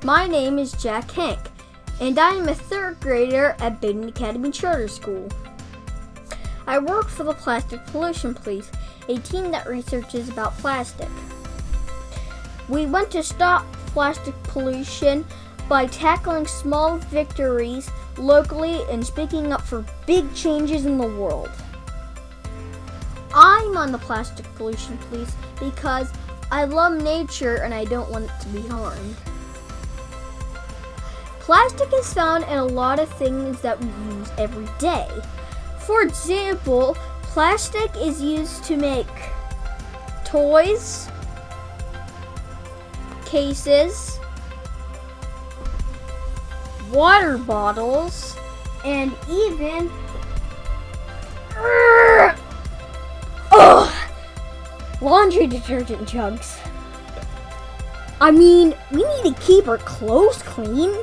My name is Jack Hank, and I am a 3rd grader at Baden Academy Charter School. I work for the Plastic Pollution Police, a team that researches about plastic. We want to stop plastic pollution by tackling small victories locally and speaking up for big changes in the world. I'm on the Plastic Pollution Police because I love nature and I don't want it to be harmed. Plastic is found in a lot of things that we use every day. For example, plastic is used to make toys, cases, water bottles, and even laundry detergent jugs. I mean, we need to keep our clothes clean.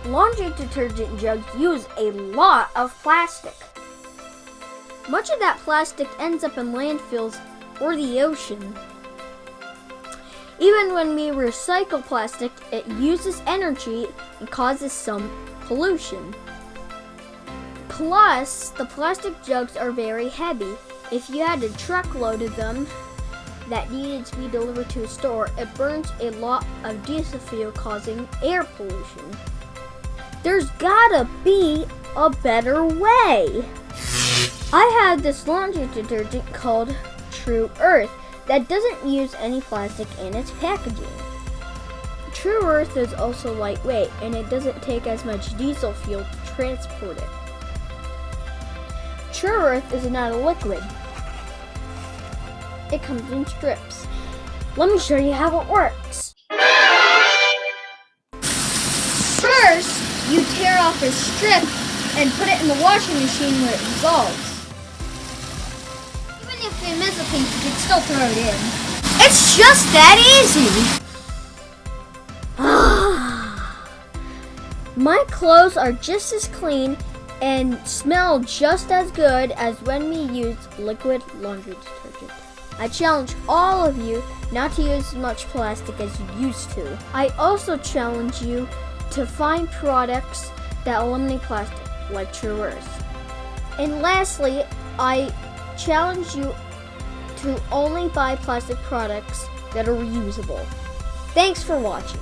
Laundry detergent jugs use a lot of plastic. Much of that plastic ends up in landfills or the ocean. Even when we recycle plastic, it uses energy and causes some pollution. Plus, the plastic jugs are very heavy. If you had a truckload of them that needed to be delivered to a store, it burns a lot of diesel fuel, causing air pollution. There's gotta be a better way. I have this laundry detergent called TruEarth that doesn't use any plastic in its packaging. TruEarth is also lightweight and it doesn't take as much diesel fuel to transport it. TruEarth is not a liquid. It comes in strips. Let me show you how it works. First, you tear off a strip and put it in the washing machine where it dissolves. Even if you miss a piece, you can still throw it in. It's just that easy! My clothes are just as clean and smell just as good as when we use liquid laundry detergent. I challenge all of you not to use as much plastic as you used to. I also challenge you to find products that eliminate plastic, like TruEarth. And lastly, I challenge you to only buy plastic products that are reusable. Thanks for watching.